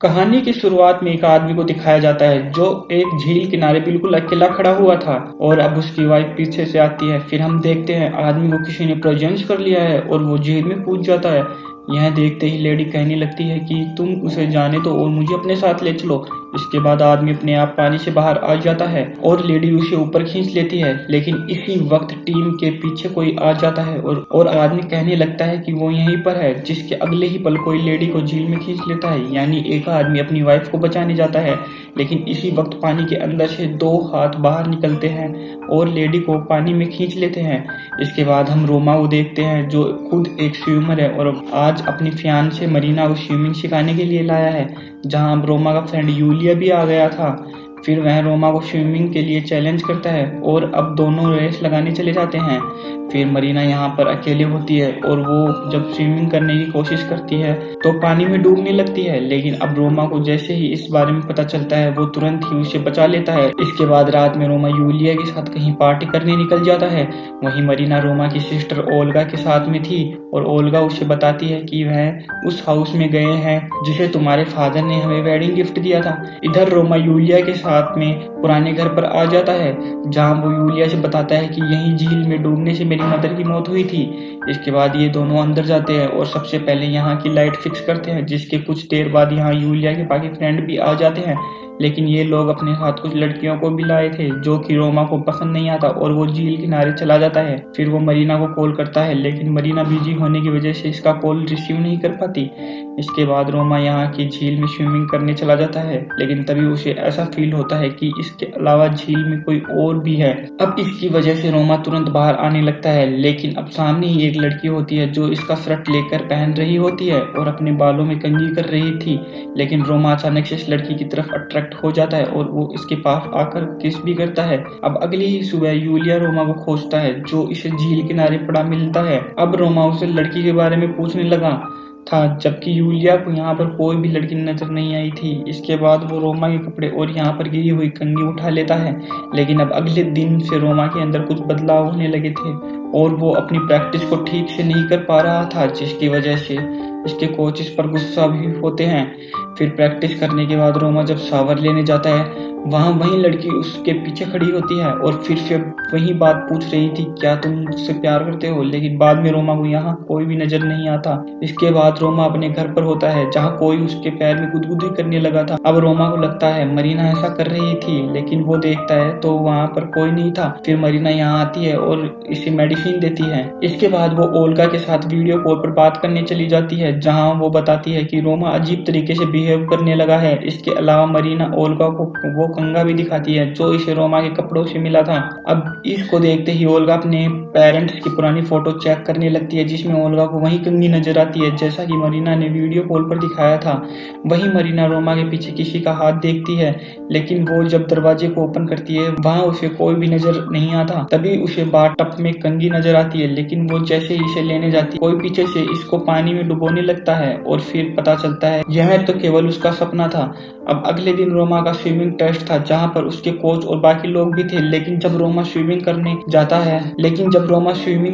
कहानी की शुरुआत में एक आदमी को दिखाया जाता है जो एक झील किनारे बिल्कुल अकेला खड़ा हुआ था और अब उसकी वाइफ पीछे से आती है। फिर हम देखते हैं आदमी को किसी ने प्रेजेंस कर लिया है और वो झील में कूद जाता है। यह देखते ही लेडी कहने लगती है कि तुम उसे जाने दो और मुझे अपने साथ ले चलो। इसके बाद आदमी अपने आप पानी से बाहर आ जाता है और लेडी उसे ऊपर खींच लेती है, लेकिन इसी वक्त टीम के पीछे कोई आ जाता है और आदमी कहने लगता है कि वो यहीं पर है। जिसके अगले ही पल कोई लेडी को झील में खींच लेता है, यानी एक आदमी अपनी वाइफ को बचाने जाता है, लेकिन इसी वक्त पानी के अंदर से दो हाथ बाहर निकलते हैं और लेडी को पानी में खींच लेते हैं। इसके बाद हम रोमा को देखते हैं जो खुद एक स्विमर है और आज अपनी फियांसे मरीना को स्विमिंग सिखाने के लिए लाया है, जहां अब रोमा का फ्रेंड यूलिया भी आ गया था। फिर वह रोमा को स्विमिंग के लिए चैलेंज करता है और अब दोनों रेस लगाने चले जाते हैं। फिर मरीना यहाँ पर अकेले होती है और वो जब स्विमिंग करने की कोशिश करती है तो पानी में डूबने लगती है, लेकिन अब रोमा को जैसे ही इस बारे में पता चलता है वो तुरंत ही उसे बचा लेता है। इसके बाद रात में रोमा यूलिया के साथ कहीं पार्टी करने निकल जाता है। वहीं मरीना रोमा की सिस्टर ओल्गा के साथ में थी और ओल्गा उसे बताती है कि वह उस हाउस में गए हैं जिसे तुम्हारे फादर ने हमें वेडिंग गिफ्ट दिया था। इधर रोमा यूलिया के साथ में पुराने घर पर आ जाता है, जहां वो यूलिया से बताता है कि यही झील में डूबने से मेरी मदर की मौत हुई थी। इसके बाद ये दोनों अंदर जाते हैं और सबसे पहले यहाँ की लाइट फिक्स करते हैं, जिसके कुछ देर बाद यहाँ यूलिया के बाकी फ्रेंड भी आ जाते हैं, लेकिन ये लोग अपने साथ कुछ लड़कियों को भी लाए थे जो कि रोमा को पसंद नहीं आता और वो झील किनारे चला जाता है। फिर वो मरीना को कॉल करता है, लेकिन मरीना बिजी होने की वजह से इसका कॉल रिसीव नहीं कर पाती। इसके बाद रोमा यहाँ की झील में स्विमिंग करने चला जाता है, लेकिन तभी उसे ऐसा फील होता है कि इसके अलावा झील में कोई और भी है। अब इसकी वजह से रोमा तुरंत बाहर आने लगता है, लेकिन अब सामने ही एक लड़की होती है जो इसका शर्ट लेकर पहन रही होती है और अपने बालों में कंघी कर रही थी। लेकिन रोमा अचानक से इस लड़की की तरफ अट्रैक्ट हो जाता है और वो इसके पास आकर किस भी करता है। अब अगली ही सुबह यूलिया रोमा को खोजता है जो इसे झील किनारे पड़ा मिलता है। अब रोमा उसे लड़की के बारे में पूछने लगा था, जबकि यूलिया को यहाँ पर कोई भी लड़की नजर नहीं आई थी। इसके बाद वो रोमा के कपड़े और यहाँ पर गिरी हुई कंघी उठा लेता है, लेकिन अब अगले दिन से रोमा के अंदर कुछ बदलाव होने लगे थे और वो अपनी प्रैक्टिस को ठीक से नहीं कर पा रहा था, जिसकी वजह से इसके कोचेस पर गुस्सा भी होते हैं। फिर प्रैक्टिस करने के बाद रोमा जब शावर लेने जाता है, वहाँ वही लड़की उसके पीछे खड़ी होती है और फिर से वही बात पूछ रही थी, क्या तुम मुझसे प्यार करते हो? लेकिन बाद में रोमा को यहाँ कोई भी नजर नहीं आता। इसके बाद रोमा अपने घर पर होता है, जहाँ कोई उसके पैर में गुदगुदी करने लगा था। अब रोमा को लगता है मरीना ऐसा कर रही थी, लेकिन वो देखता है तो वहाँ पर कोई नहीं था। फिर मरीना यहाँ आती है और इसे मेडिसिन देती है। इसके बाद वो ओल्गा के साथ वीडियो कॉल पर बात करने चली जाती है, जहाँ वो बताती है कि रोमा अजीब तरीके से बिहेव करने लगा है। इसके अलावा मरीना ओल्गा को वो कंघा भी दिखाती है जो इसे रोमा के कपड़ों से मिला था। अब इसको देखते ही ओल्गा अपने पेरेंट्स की पुरानी फोटो चेक करने लगती है, जिसमें ओल्गा को वही कंघी नजर आती है जैसा कि मरीना ने वीडियो कॉल पर दिखाया था। वही मरीना रोमा के पीछे किसी का हाथ देखती है, लेकिन वो जब दरवाजे को ओपन करती है वहां उसे कोई भी नजर नहीं आता। तभी उसे बाथटब में कंघी नजर आती है, लेकिन वो जैसे ही इसे लेने जाती है कोई पीछे से इसको पानी में डुबोने लगता है और फिर पता चलता है यह तो केवल उसका सपना था। अब अगले दिन रोमा का स्विमिंग टेस्ट था, जहां पर उसके कोच और बाकी लोग भी थे। लेकिन जब रोमा स्विमिंग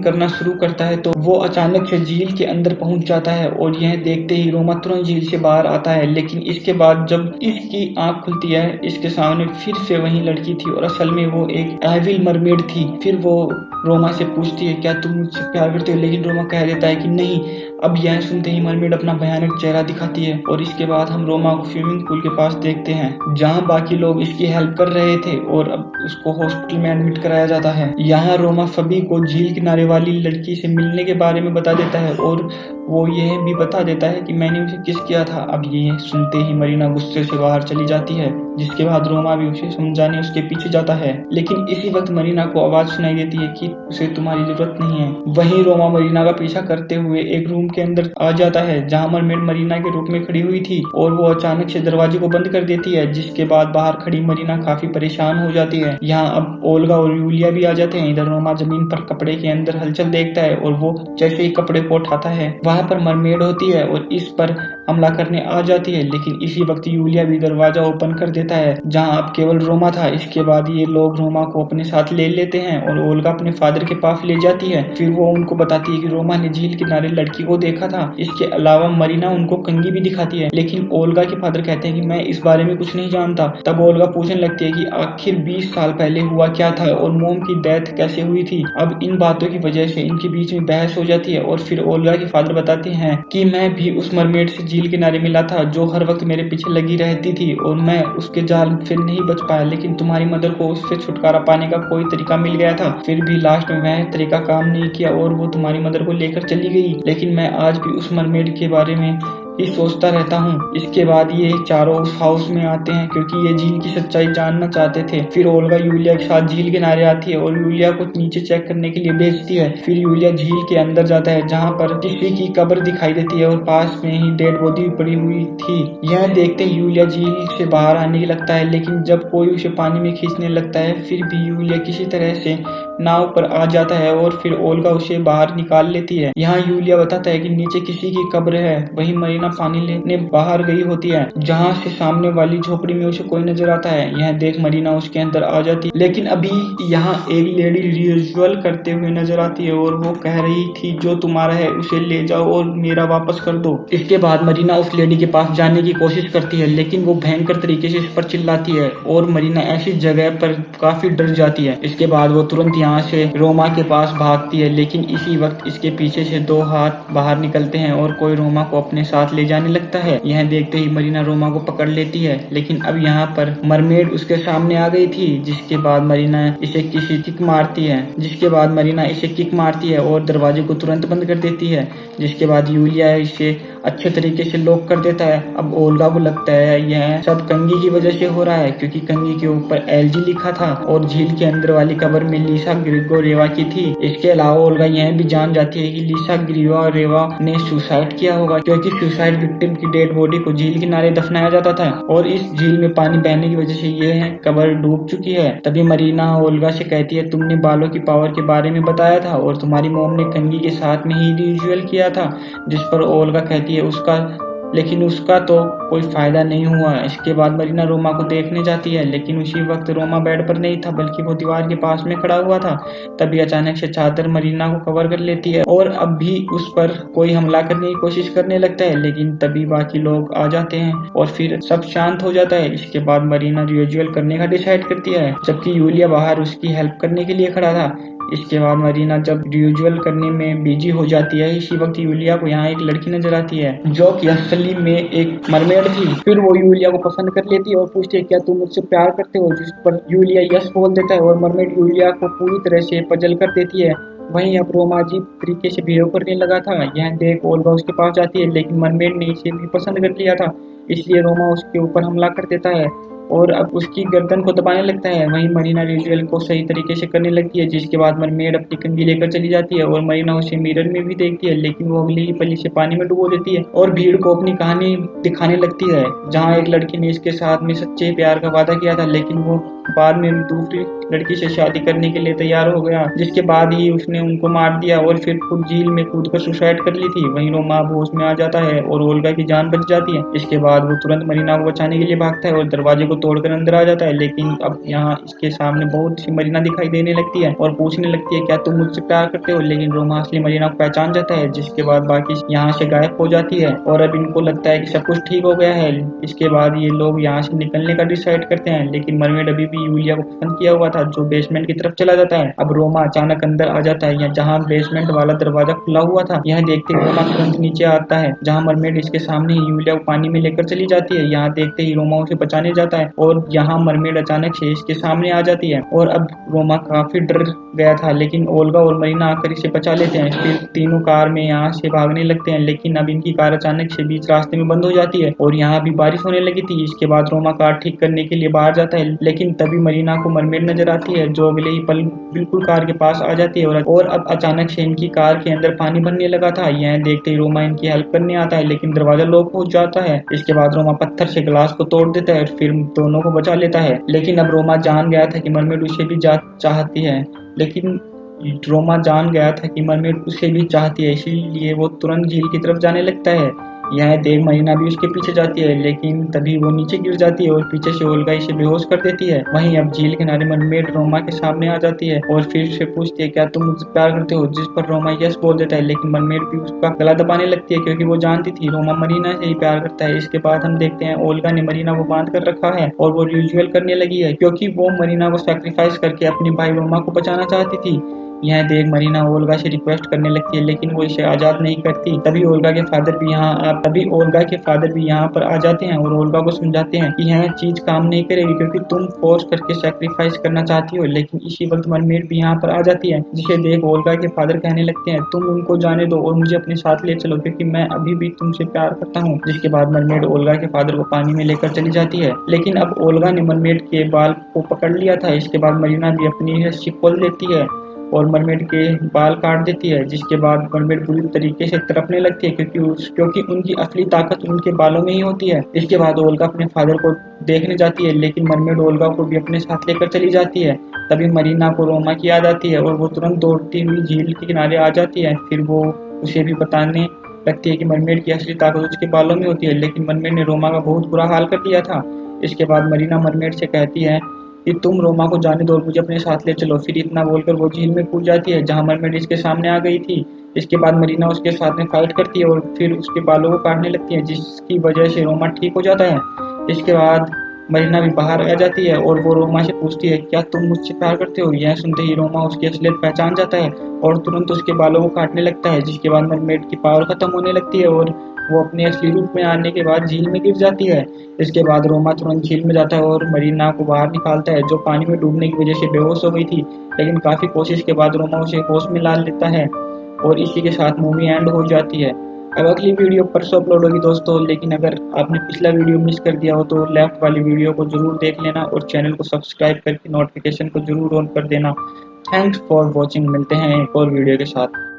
करना शुरू करता है तो वो अचानक से झील के अंदर पहुंच जाता है और यह देखते ही रोमा तुरंत झील से बाहर आता है। लेकिन इसके बाद जब इसकी आंख खुलती है, इसके सामने फिर से वही लड़की थी और असल में वो एक एविल मरमेड थी। फिर वो रोमा से पूछती है, क्या तुम मुझसे प्यार करते हो? लेकिन रोमा कह देता है कि नहीं। अब यह सुनते ही मरमेड अपना भयानक चेहरा दिखाती है और इसके बाद हम रोमा को स्विमिंग पूल के पास देखते हैं, जहां बाकी लोग इसकी हेल्प कर रहे थे और अब उसको हॉस्पिटल में एडमिट कराया जाता है। यहाँ रोमा सभी को झील किनारे वाली लड़की से मिलने के बारे में बता देता है और वो यह भी बता देता है कि मैंने उसे किस किया था। अब ये सुनते ही मरीना गुस्से से बाहर चली जाती है, जिसके बाद रोमा भी उसे समझाने उसके पीछे जाता है। लेकिन इसी वक्त मरीना को आवाज सुनाई देती है कि उसे तुम्हारी जरूरत नहीं है। वहीं रोमा मरीना का पीछा करते हुए एक रूम के अंदर आ जाता है, जहां मरमेड मरीना के रूप में खड़ी हुई थी और वो अचानक से दरवाजे को बंद कर देती है, जिसके बाद बाहर खड़ी मरीना काफी परेशान हो जाती है। यहाँ अब ओल्गा और यूलिया भी आ जाते हैं। इधर रोमा जमीन पर कपड़े के अंदर हलचल देखता है और वो जैसे ही कपड़े को उठाता है वहां पर मरमेड होती है और इस पर हमला करने आ जाती है। लेकिन इसी वक्त यूलिया भी दरवाजा ओपन कर देता है, जहां अब केवल रोमा था। इसके बाद ये लोग रोमा को अपने साथ ले लेते हैं और ओल्गा अपने फादर के पास ले जाती है। फिर वो उनको बताती है कि रोमा ने झील किनारे लड़की को देखा था। इसके अलावा मरीना उनको कंघी भी दिखाती है, लेकिन ओल्गा के फादर कहते हैं कि मैं इस बारे में कुछ नहीं जानता। तब ओल्गा पूछने लगती है कि आखिर 20 साल पहले हुआ क्या था और मोम की डेथ कैसे हुई थी। अब इन बातों की वजह से इनके बीच में बहस हो जाती है और फिर ओल्गा के फादर बताते हैं कि मैं भी उस मरमेड से झील किनारे मिला था जो हर वक्त मेरे पीछे लगी रहती थी और मैं उसके जाल से नहीं बच पाया, लेकिन तुम्हारी मदर को उससे छुटकारा पाने का कोई तरीका मिल गया था। फिर भी लास्ट में वह तरीका काम नहीं किया और वो तुम्हारी मदर को लेकर चली गई। लेकिन मैं आज भी उस मरमेड के बारे में ही सोचता रहता हूँ। इसके बाद ये चारों उस हाउस में आते हैं क्योंकि ये झील की सच्चाई जानना चाहते थे। फिर ओल्गा यूलिया के साथ झील किनारे आती है और यूलिया को नीचे चेक करने के लिए भेजती है। फिर यूलिया झील के अंदर जाता है जहाँ पर किसी की कब्र दिखाई देती है और पास में ही डेड बॉडी पड़ी हुई थी। यह देखते ही यूलिया झील से बाहर आने लगता है, लेकिन जब कोई उसे पानी में खींचने लगता है फिर भी यूलिया किसी तरह से नाव पर आ जाता है और फिर ओल्गा उसे बाहर निकाल लेती है। यहाँ यूलिया बताता है कि नीचे किसी की कब्र है। वहीं मरीना पानी लेने बाहर गई होती है जहाँ से सामने वाली झोपड़ी में उसे कोई नजर आता है। यह देख मरीना उसके अंदर आ जाती है, लेकिन अभी यहाँ एक लेडी रिचुअल करते हुए नजर आती है और वो कह रही थी जो तुम्हारा है उसे ले जाओ और मेरा वापस कर दो। इसके बाद मरीना उस लेडी के पास जाने की कोशिश करती है, लेकिन वो भयंकर तरीके से इस पर चिल्लाती है और मरीना ऐसी जगह पर काफी डर जाती है। इसके बाद वो तुरंत यहाँ से रोमा के पास भागती है, लेकिन इसी वक्त इसके पीछे से दो हाथ बाहर निकलते हैं और कोई रोमा को अपने साथ ले जाने लगता है। यह देखते ही मरीना रोमा को पकड़ लेती है, लेकिन अब यहाँ पर मरमेड उसके सामने आ गई थी। जिसके बाद मरीना इसे किक मारती है और दरवाजे को तुरंत बंद कर देती है। जिसके बाद यूलिया इसे अच्छे तरीके से लॉक कर देता है। अब ओल्गा को लगता है यह सब कंघी की वजह से हो रहा है, क्योंकि कंघी के ऊपर एलजी लिखा था और झील के अंदर वाली कब्र में लिसा ग्रिगोरेवा की थी। इसके अलावा ओल्गा यह भी जान जाती है कि लिसा ग्रिगोरेवा ने सुसाइड किया होगा, क्योंकि सुसाइड विक्टिम की डेड बॉडी को झील किनारे दफनाया जाता था और इस झील में पानी बहने की वजह से यह कब्र डूब चुकी है। तभी मरीना ओल्गा से कहती है तुमने बालों की पावर के बारे में बताया था और तुम्हारी मॉम ने कंघी के साथ में ही रिचुअल किया था। जिस पर ओल्गा कहती है उसका तो कोई फायदा नहीं हुआ। इसके बाद मरीना रोमा को देखने जाती है, लेकिन उसी वक्त रोमा बेड पर नहीं था बल्कि वो दीवार के पास में खड़ा हुआ था। तभी अचानक से चादर मरीना को कवर कर लेती है और अब भी उस पर कोई हमला करने की कोशिश करने लगता है, लेकिन तभी बाकी लोग आ जाते हैं और फिर सब शांत हो जाता है। इसके बाद मरीना रिचुअल करने का डिसाइड करती है, जबकि यूलिया बाहर उसकी हेल्प करने के लिए खड़ा था। इसके बाद मरीना जब रिचुअल करने में बिजी हो जाती है, इसी वक्त यूलिया को यहाँ एक लड़की नजर आती है जो कि असली में एक मरमेड थी। फिर वो यूलिया को पसंद कर लेती है और पूछती है क्या तुम मुझसे प्यार करते हो, जिस पर यूलिया यस बोल देता है और मरमेड यूलिया को पूरी तरह से पजल कर देती है। वहीं अब रोमा अजीब तरीके से बिहेव करने लगा था। यह देख ओल्गा उसके पास जाती है, लेकिन मरमेड ने इसे भी पसंद कर लिया था, इसलिए रोमा उसके ऊपर हमला कर देता है और अब उसकी गर्दन को दबाने लगता है। वहीं मरीना रिचुअल को सही तरीके से करने लगती है, जिसके बाद मरमेड अपनी कंघी लेकर चली जाती है और मरीना उसे मिरर में भी देखती है, लेकिन वो अगली ही पल से पानी में डुबो देती है और भीड़ को अपनी कहानी दिखाने लगती है, जहाँ एक लड़की ने इसके साथ में सच्चे प्यार का वादा किया था, लेकिन वो बाद में दूसरी लड़की से शादी करने के लिए तैयार हो गया, जिसके बाद ही उसने उनको मार दिया और फिर खुद झील में कूदकर सुसाइड कर ली थी। वहीं रोमा होश में आ जाता है और ओल्गा की जान बच जाती है। इसके बाद वो तुरंत मरीना को बचाने के लिए भागता है और दरवाजे को तोड़कर अंदर आ जाता है, लेकिन अब यहाँ इसके सामने बहुत सी मरीना दिखाई देने लगती है और पूछने लगती है क्या तुम मुझसे प्यार करते हो, लेकिन रोमा असली मरीना को पहचान जाता है। जिसके बाद बाकी यहाँ से गायब हो जाती है और अब इनको लगता है कि सब कुछ ठीक हो गया है। इसके बाद ये लोग यहाँ से निकलने का डिसाइड करते हैं, लेकिन मरमेड अभी भी यूलिया को पसंद किया हुआ था जो बेसमेंट की तरफ चला जाता है। अब रोमा अचानक अंदर आ जाता है, जहाँ बेसमेंट वाला दरवाजा खुला हुआ था। यह देखते ही रोमा तुरंत नीचे आता है, जहाँ मरमेड इसके सामने ही यूलिया को पानी में लेकर चली जाती है। यहाँ देखते ही रोमा उसे बचाने जाता है और यहाँ मरमेड अचानक से इसके सामने आ जाती है और अब रोमा काफी डर गया था, लेकिन ओल्गा और मरीना आकर इसे बचा लेते हैं। फिर तीनों कार में यहाँ से भागने लगते हैं, लेकिन अब इनकी कार अचानक से बीच रास्ते में बंद हो जाती है और यहाँ भी बारिश होने लगी थी। इसके बाद रोमा कार ठीक करने के लिए बाहर जाता है, लेकिन तभी मरीना को मरमेड नजर आती है जो अगले ही पल बिल्कुल कार के पास आ जाती है और अब अचानक से इनकी कार के अंदर पानी भरने लगा था। यह देखते ही रोमा इनकी हेल्प करने आता है, लेकिन दरवाजा लॉक हो जाता है। इसके बाद रोमा पत्थर से ग्लास को तोड़ देता है और फिर दोनों को बचा लेता है, लेकिन अब रोमा जान गया था कि मरमेड उसे भी चाहती है, इसीलिए वो तुरंत झील की तरफ जाने लगता है। यह देख मरीना भी उसके पीछे जाती है, लेकिन तभी वो नीचे गिर जाती है और पीछे से ओल्गा इसे बेहोश कर देती है। वहीं अब झील किनारे मरमेड रोमा के सामने आ जाती है और फिर से पूछती है क्या तुम मुझसे प्यार करते हो, जिस पर रोमा यस बोल देता है, लेकिन मरमेड भी उसका गला दबाने लगती है क्योंकि वो जानती थी रोमा मरीना से ही प्यार करता है। इसके बाद हम देखते हैं ओल्गा ने मरीना को बांध कर रखा है और वो रिचुअल करने लगी है क्योंकि वो मरीना को सैक्रिफाइस करके अपने भाई रोमा को बचाना चाहती थी। यह देख मरीना ओल्गा से रिक्वेस्ट करने लगती है, लेकिन वो इसे आजाद नहीं करती। तभी ओल्गा के फादर भी यहाँ पर आ जाते हैं और ओल्गा को समझाते हैं कि यह चीज काम नहीं करेगी क्योंकि तुम फोर्स करके सैक्रिफाइस करना चाहती हो। लेकिन इसी वक्त मरमेड भी यहाँ पर आ जाती है, जिसे देख ओल्गा के फादर कहने लगते हैं तुम उनको जाने दो और मुझे अपने साथ ले चलो क्योंकि मैं अभी भी तुमसे प्यार करता हूँ। जिसके बाद मरमेड ओल्गा के फादर को पानी में लेकर चली जाती है, लेकिन अब ओल्गा ने मरमेड के बाल को पकड़ लिया था। इसके बाद मरीना भी अपनी रस्सी खोल देती है और मरमेड के बाल काट देती है, जिसके बाद मरमेड बुरी तरीके से तड़पने लगती है क्योंकि उनकी असली ताकत उनके बालों में ही होती है। इसके बाद ओल्गा अपने फादर को देखने जाती है, लेकिन मरमेड ओल्गा को भी अपने साथ लेकर चली जाती है। तभी मरीना को रोमा की याद आती है और वो तुरंत दौड़ती हुई झील के किनारे आ जाती है। फिर वो उसे भी बताने लगती है कि मरमेड की असली ताकत उसके बालों में होती है, लेकिन मरमेड ने रोमा का बहुत बुरा हाल कर दिया था। इसके बाद मरीना मरमेड से कहती है कि तुम रोमा को जाने दो और मुझे अपने साथ ले चलो। फिर इतना बोलकर वो झील में कूद जाती है जहां मरमेड इसके सामने आ गई थी। इसके बाद मरीना उसके साथ में फाइट करती है और फिर उसके बालों को काटने लगती है, जिसकी वजह से रोमा ठीक हो जाता है। इसके बाद मरीना भी बाहर आ जाती है और वो रोमा से पूछती है क्या तुम मुझसे प्यार करते हो। यह सुनते ही रोमा उसकी असलियत पहचान जाता है और तुरंत उसके बालों को काटने लगता है, जिसके बाद मरमेड की पावर खत्म होने लगती है और वो अपने असली रूप में आने के बाद झील में गिर जाती है। इसके बाद रोमा तुरंत झील में जाता है और मरीना को बाहर निकालता है, जो पानी में डूबने की वजह से बेहोश हो गई थी। लेकिन काफी कोशिश के बाद रोमा उसे होश में ला लेता है और इसी के साथ मूवी एंड हो जाती है। अब अगली वीडियो परसों अपलोड होगी दोस्तों, लेकिन अगर आपने पिछला वीडियो मिस कर दिया हो तो लेफ्ट वाली वीडियो को जरूर देख लेना और चैनल को सब्सक्राइब करके नोटिफिकेशन को जरूर ऑन कर देना। थैंक्स फॉर वॉचिंग, मिलते हैं एक और वीडियो के साथ।